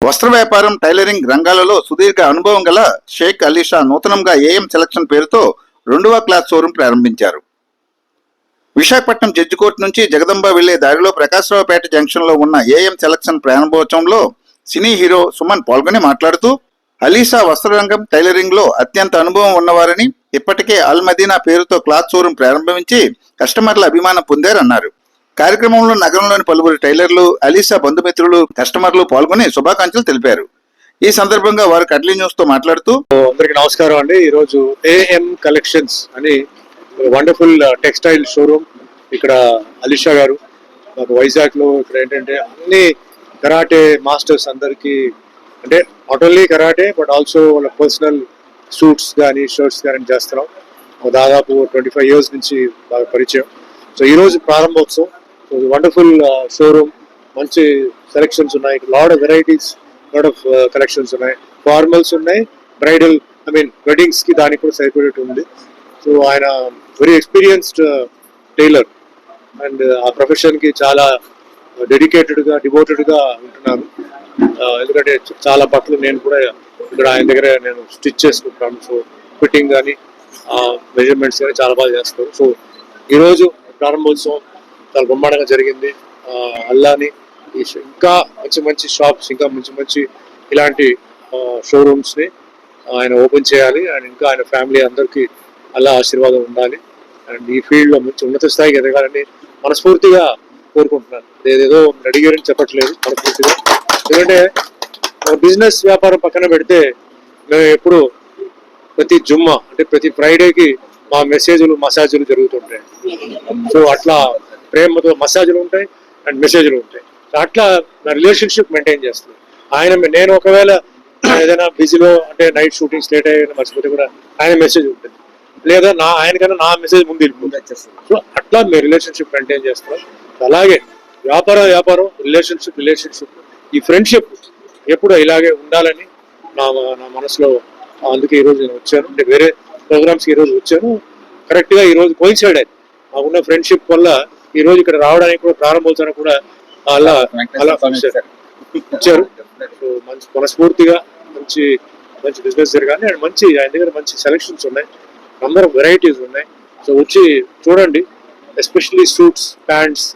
వస్త్ర వ్యాపారం, టైలరింగ్ రంగాలలో సుదీర్ఘ అనుభవం గల షేక్ అలీషా నూతనంగా ఏఎం సెలక్షన్ పేరుతో 2వ క్లాస్ షోరూం ప్రారంభించారు. విశాఖపట్నం జడ్జి కోర్టు నుంచి జగదంబ వెళ్లే దారిలో ప్రకాశరావుపేట జంక్షన్ లో ఉన్న ఏఎం సెలక్షన్ ప్రారంభోత్సవంలో సినీ హీరో సుమన్ పాల్గొని మాట్లాడుతూ, అలీషా వస్త్రరంగం, టైలరింగ్ లో అత్యంత అనుభవం ఉన్నవారని, ఇప్పటికే అల్ మదీనా పేరుతో క్లాత్ షోరూం ప్రారంభించి కస్టమర్ల అభిమానం పొందారన్నారు. కార్యక్రమంలో నగరంలోని పలువురు టైలర్లు, అలీషా బంధుమిత్రులు, కస్టమర్లు పాల్గొని శుభాకాంక్షలు తెలిపారు. ఈ సందర్భంగా వారు కడ్లీ న్యూస్ తో మాట్లాడుతూ, అందరికి నమస్కారం అండి. ఈరోజు ఏఎం కలెక్షన్స్ అని వండర్ఫుల్ టెక్స్టైల్ షోరూమ్ ఇక్కడ అలీషా గారు మాకు వైజాగ్ లో ఇక్కడ ఏంటంటే అన్ని కరాటే మాస్టర్స్ అందరికి, అంటే not only karate but also వాళ్ళ పర్సనల్ సూట్స్ కానీ షర్ట్స్ కానీ చేస్తున్నాం. దాదాపు 25 years నుంచి బాగా పరిచయం. సో ఈరోజు ప్రారంభోత్సవం, వండర్ఫుల్ షోరూమ్, మంచి సెలెక్షన్స్ ఉన్నాయి, lot of varieties, lot of collections ఉన్నాయి, ఫార్మల్స్ ఉన్నాయి, బ్రైడల్ వెడ్డింగ్స్ కి దానికి కూడా సరిపడేట్టు ఉంది. సో ఆయన వెరీ ఎక్స్పీరియన్స్డ్ టైలర్ అండ్ ఆ ప్రొఫెషన్ కి చాలా డెడికేటెడ్ గా, డివోటెడ్ గా ఉంటున్నాను. ఎందుకంటే చాలా బట్టలు నేను కూడా ఇక్కడ ఆయన దగ్గర నేను స్టిచ్ చేసుకుంటాను. సో ఫిట్టింగ్ కానీ మెజర్మెంట్స్ కానీ చాలా బాగా చేస్తారు. సో ఈరోజు ప్రారంభోత్సవం చాలా బ్రహ్మాండంగా జరిగింది. అల్లాని ఇంకా మంచి మంచి షాప్స్, ఇంకా మంచి మంచి ఇలాంటి షోరూమ్స్ ని ఆయన ఓపెన్ చేయాలి అండ్ ఇంకా ఆయన ఫ్యామిలీ అందరికీ అల్లా ఆశీర్వాదం ఉండాలి అండ్ ఈ ఫీల్డ్ లో మంచి ఉన్నత స్థాయికి ఎదగాలని మనస్ఫూర్తిగా కోరుకుంటున్నాను. ఏదేదో అడిగారని చెప్పట్లేదు, మనస్ఫూర్తిగా. ఎందుకంటే బిజినెస్ వ్యాపారం పక్కన పెడితే మేము ఎప్పుడు ప్రతి జుమ్మా అంటే ప్రతి ఫ్రైడేకి మా మసాజులు జరుగుతుంటాయి. సో అట్లా ప్రేమతో మసాజులు ఉంటాయి అండ్ మెసేజ్లు ఉంటాయి. సో అట్లా నా రిలేషన్షిప్ మెయింటైన్ చేస్తాను. నేను ఒకవేళ ఏదైనా బిజీలో అంటే నైట్ షూటింగ్స్ లేట్ అయ్యి మర్చిపోతే కూడా ఆయన మెసేజ్ ఉంటుంది, లేదా ఆయనకన్నా నా మెసేజ్ ముందు వెళ్ళిపోతుంది. సో అట్లా మేము రిలేషన్షిప్ మెయింటైన్ చేస్తున్నాం. అలాగే వ్యాపారం, రిలేషన్షిప్, ఈ ఫ్రెండ్షిప్ ఎప్పుడు ఇలాగే ఉండాలని నా మనసులో. అందుకే ఈరోజు నేను వచ్చాను, అంటే వేరే ప్రోగ్రామ్స్కి ఈరోజు వచ్చాను. కరెక్ట్గా ఈరోజు కోయిన్సైడ్ అయింది మాకున్న ఫ్రెండ్షిప్ వల్ల. ఈ రోజు ఇక్కడ రావడానికి కూడా, ప్రారంభోత్సవానికి కూడా అలా ఇచ్చారు. సో మంచి మనస్ఫూర్తిగా మంచి బిజినెస్ జరగాలి అండ్ ఆయన దగ్గర మంచి సెలెక్షన్స్ ఉన్నాయి, నంబర్ ఆఫ్ వెరైటీస్ ఉన్నాయి. సో వచ్చి చూడండి, ఎస్పెషల్లీ సూట్స్, ప్యాంట్స్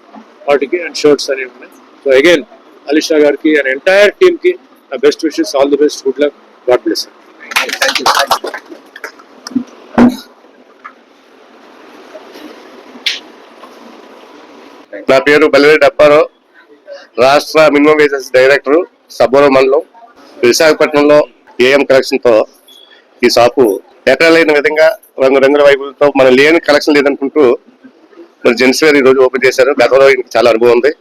వాటికి అండ్ షర్ట్స్ అనేవి ఉన్నాయి. సో అగైన్ అలీషా గారికి అండ్ ఎంటైర్ టీమ్ కి నా best wishes, all the best, good luck, God bless. నా పేరు బల్లిరెడ్డి అప్పారావు, రాష్ట్ర మినిమం వేజెస్ డైరెక్టర్, సబ్బవరం మండలం, విశాఖపట్నంలో ఏఎం కలెక్షన్ తో ఈ షాపు ఎక్కడ లేని విధంగా రంగురంగుల వైపులతో మనం లేని కలెక్షన్ లేదనుకుంటూ మరి జెంట్స్ వేర్ ఈ రోజు ఓపెన్ చేశారు. గతంలో చాలా అనుభవం ఉంది.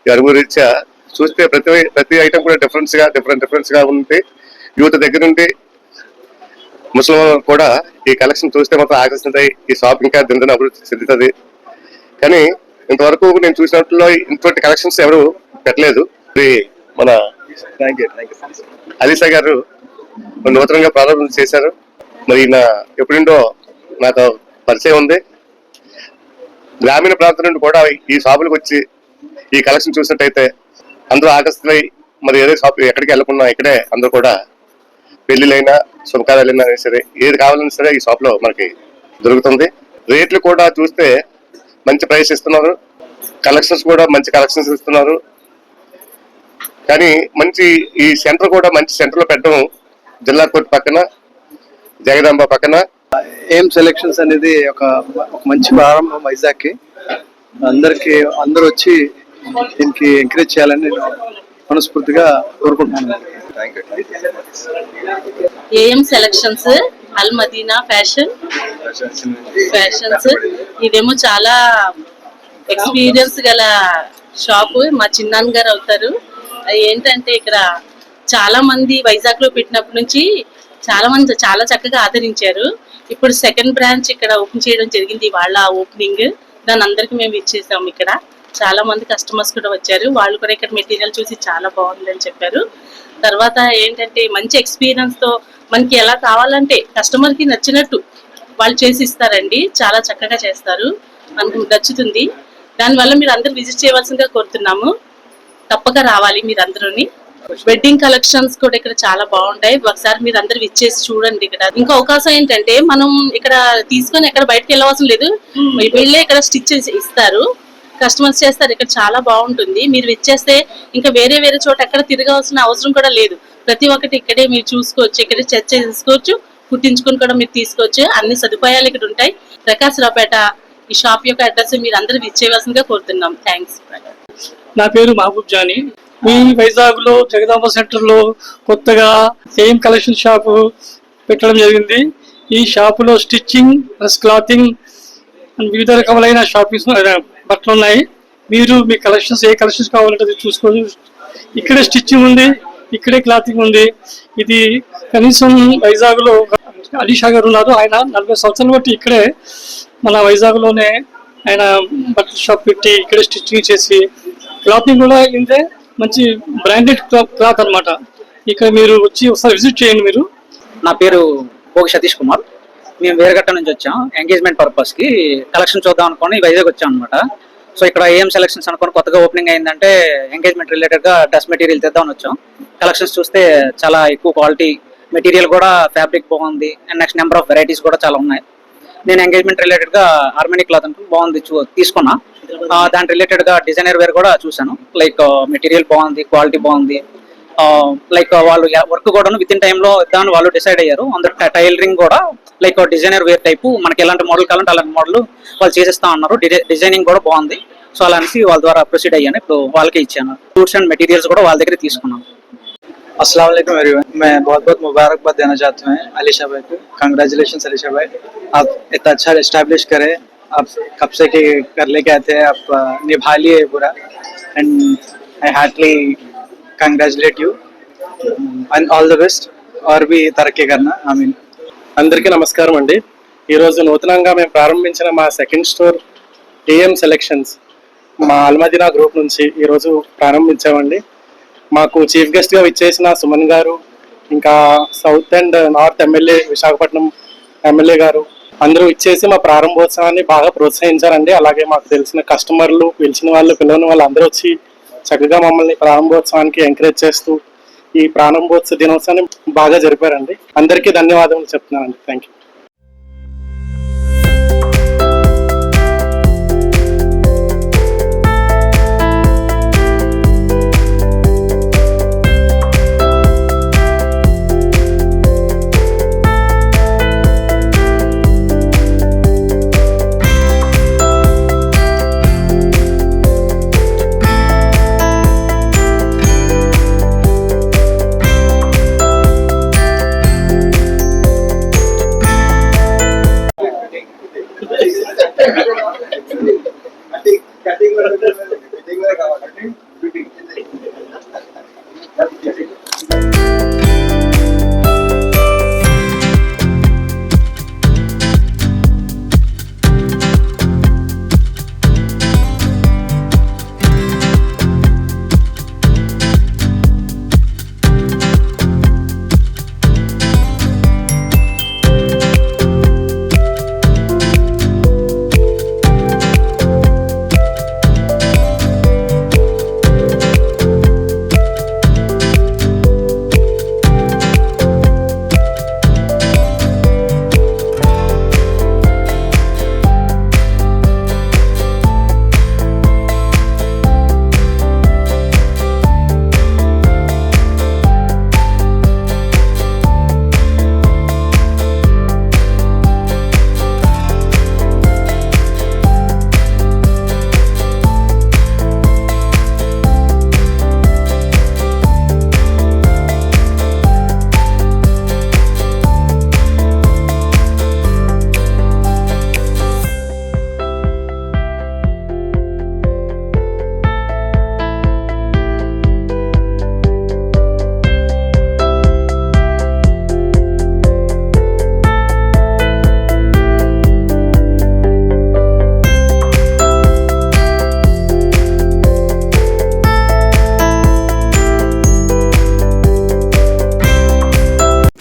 ఈ అనుభవం రీత్యా చూస్తే ప్రతి ఐటమ్ కూడా డిఫరెన్స్ గా ఉంది. యూత్ దగ్గర నుండి ముస్లిం కూడా ఈ కలెక్షన్ చూస్తే మాత్రం ఆకర్షిస్తాయి. ఈ షాప్ ఇంకా దిందన అభివృద్ధి చెందుతుంది. కానీ ఇంతవరకు నేను చూసినట్లో ఇంతటి కలెక్షన్స్ ఎవరు పెట్టలేదు. మన అలీషా గారు నూతనంగా ప్రారంభం చేశారు. మరి ఈయన ఎప్పుడిండో నాకు పరిచయం ఉంది. గ్రామీణ ప్రాంతం నుండి కూడా ఈ షాపులకు వచ్చి ఈ కలెక్షన్ చూసినట్టయితే అందరూ ఆకర్షితులై మరి ఏదో షాప్ ఎక్కడికి వెళ్ళకుండా ఇక్కడే అందరూ కూడా పెళ్లిలైనా, శుభకార్యాలైనా సరే, ఏది కావాలన్నా సరే ఈ షాప్ లో మనకి దొరుకుతుంది. రేట్లు కూడా చూస్తే మంచి ప్రైస్ ఇస్తున్నారు, కలెక్షన్స్ కూడా మంచి కలెక్షన్స్ ఇస్తున్నారు. కానీ ఈ సెంటర్ కూడా మంచి సెంటర్ లో పెట్టడం, జిల్లా కోర్టు పక్కన, జగదాంబ పక్కన ఏం సెలెక్షన్స్ అనేది ఒక మంచి ప్రారంభం వైజాగ్ కి. అందరూ వచ్చి దీనికి ఎంకరేజ్ చేయాలని నేను మనస్ఫూర్తిగా కోరుకుంటున్నాను. AM selections, Al Madina fashions, ఇదేమో చాలా ఎక్స్పీరియన్స్ గల షాపు. మా చిన్నాన్న గారు అవుతారు. ఏంటంటే ఇక్కడ చాలా మంది వైజాగ్ లో పెట్టినప్పటి నుంచి చాలా చక్కగా ఆదరించారు. ఇప్పుడు సెకండ్ బ్రాంచ్ ఇక్కడ ఓపెన్ చేయడం జరిగింది. వాళ్ళ ఓపెనింగ్ దాని అందరికి మేము ఇచ్చేసాం. ఇక్కడ చాలా మంది కస్టమర్స్ కూడా వచ్చారు. వాళ్ళు కూడా ఇక్కడ మెటీరియల్ చూసి చాలా బాగుందని చెప్పారు. తర్వాత ఏంటంటే మంచి ఎక్స్పీరియన్స్ తో మనకి ఎలా కావాలంటే కస్టమర్ కి నచ్చినట్టు వాళ్ళు చేసి ఇస్తారండి. చాలా చక్కగా చేస్తారు, మనకు నచ్చుతుంది. దానివల్ల మీరు అందరూ విజిట్ చేయవలసిందిగా కోరుతున్నాము. తప్పక రావాలి మీరందరూని. వెడ్డింగ్ కలెక్షన్స్ కూడా ఇక్కడ చాలా బాగుంటాయి. ఒకసారి మీరు అందరు విచ్చేసి చూడండి. ఇక్కడ ఇంకా అవకాశం ఏంటంటే మనం ఇక్కడ తీసుకొని ఎక్కడ బయటకు వెళ్ళవలసిన లేదు, వీళ్ళే ఇక్కడ స్టిచ్ ఇస్తారు, కస్టమర్స్ చేస్తారు. ఇక్కడ చాలా బాగుంటుంది. మీరు విచ్చేస్తే ఇంకా వేరే వేరే చోట ఎక్కడ తిరగాల్సిన అవసరం కూడా లేదు. ప్రతి ఒక్కటి ఇక్కడే మీరు చూసుకోవచ్చు, ఇక్కడే చర్చ చేసుకోవచ్చు, కుట్టించుకుని కూడా మీరు తీసుకోవచ్చు. అన్ని సదుపాయాలు ఇక్కడ ఉంటాయి. ప్రకాశరావుపేట ఈ షాప్ యొక్క అడ్రస్ మీరు అందరూ విచ్చేయవలసిందిగా కోరుతున్నాం. థ్యాంక్స్. నా పేరు మహబూబ్ జానీ. మీ వైజాగ్ లో జగదాంబ సెంటర్ లో కొత్తగా ఏఎం కలెక్షన్ షాపు పెట్టడం జరిగింది. ఈ షాపులో స్టిచ్చింగ్ ప్లస్ క్లాతింగ్ వివిధ రకములైన షాపింగ్స్ బట్టలు ఉన్నాయి. మీరు మీ కలెక్షన్స్ ఏ కలెక్షన్స్ కావాలంటే చూసుకోవచ్చు. ఇక్కడే స్టిచ్చింగ్ ఉంది, ఇక్కడే క్లాతింగ్ ఉంది. ఇది కనీసం వైజాగ్ లో అలీషా గారు ఉన్నారు, ఆయన 40 సంవత్సరాలు బట్టి ఇక్కడే మన వైజాగ్ లోనే ఆయన బట్టల షాప్ పెట్టి ఇక్కడే స్టిచ్చింగ్ చేసి క్లాతింగ్ కూడా ఇంతే మంచి బ్రాండెడ్ క్లాత్ అన్నమాట. ఇక్కడ మీరు వచ్చి ఒకసారి విజిట్ చేయండి. మీరు నా పేరు భోగి సతీష్ కుమార్. మేము వేరగట్ట నుంచి వచ్చాం ఎంగేజ్మెంట్ పర్పస్ కి కలెక్షన్ చూద్దాం అనుకోని వైజాగ్ వచ్చాం అనమాట. సో ఇక్కడ ఏం సెలెక్షన్స్ అనుకోని కొత్తగా ఓపెనింగ్ అయిందంటే ఎంగేజ్మెంట్ రిలేటెడ్ గా డ్రెస్ మెటీరియల్ తెద్దామని వచ్చాం. కలెక్షన్స్ చూస్తే చాలా ఎక్కువ క్వాలిటీ మెటీరియల్ కూడా, ఫ్యాబ్రిక్ బాగుంది and next number of varieties కూడా చాలా ఉన్నాయి. నేను ఎంగేజ్మెంట్ రిలేటెడ్ గా ఆర్మనీ క్లాత్ అంటే బాగుంది తీసుకున్నా. దాని రిలేటెడ్ గా డిజైనర్ వేర్ కూడా చూసాను. లైక్ మెటీరియల్ బాగుంది, క్వాలిటీ బాగుంది. లైక్ వాళ్ళు వర్క్ కూడా విత్ ఇన్ టైమ్ లో ఇద్దామని వాళ్ళు డిసైడ్ అయ్యారు. అందరు టైలరింగ్ కూడా లైక్ డిజైనర్ వేర్ టైపు మనకి ఎలాంటి మోడల్ కావాలంటే అలాంటి మోడల్ వాళ్ళు చేసేస్తా అన్నారు. డిజైనింగ్ కూడా బాగుంది. సో అలా అనేసి వాళ్ళ ద్వారా ప్రొసీడ్ అయ్యాను. ఇప్పుడు వాళ్ళకే ఇచ్చాను. ఫ్రూట్స్ అండ్ మెటీరియల్స్ కూడా వాళ్ళ దగ్గర తీసుకున్నాను. अस्सलाम वालेकुम एवरीवन। मैं बहुत बहुत मुबारकबाद देना चाहता हूँ अलीशा भाई को। कंग्रेचुलेशन अलीशा भाई, आप इतना अच्छा इस्टेब्लिश करें। आप कब से के कर लेके आते हैं, आप निभा लिए पूरा। And I heartily congratulate you and all the best. और भी तरक्की करना, आमीन। అందరికీ నమస్కారం అండి. ఈరోజు నూతనంగా మేము ప్రారంభించిన మా సెకండ్ స్టోర్ ఏఎం సెలెక్షన్స్ మా అల్మదీనా గ్రూప్ నుంచి ఈరోజు ప్రారంభించామండి. మాకు చీఫ్ గెస్ట్గా విచ్చేసిన సుమన్ గారు, ఇంకా south and north MLA Visakhapatnam MLA గారు అందరూ ఇచ్చేసి మా ప్రారంభోత్సవాన్ని బాగా ప్రోత్సహించారండి. అలాగే మాకు తెలిసిన కస్టమర్లు, పిలిచిన వాళ్ళు, పిలవని వాళ్ళు అందరూ వచ్చి చక్కగా మమ్మల్ని ప్రారంభోత్సవానికి ఎంకరేజ్ చేస్తూ ఈ ప్రారంభోత్సవ దినోత్సవాన్ని బాగా జరిపారండి. అందరికీ ధన్యవాదాలు చెప్తున్నానండి. Thank you.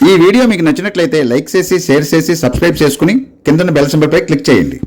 ఈ వీడియో మీకు నచ్చినట్లయితే లైక్ చేసి, షేర్ చేసి, సబ్స్క్రైబ్ చేసుకుని కింద బెల్ సింబల్ పై క్లిక్ చేయండి.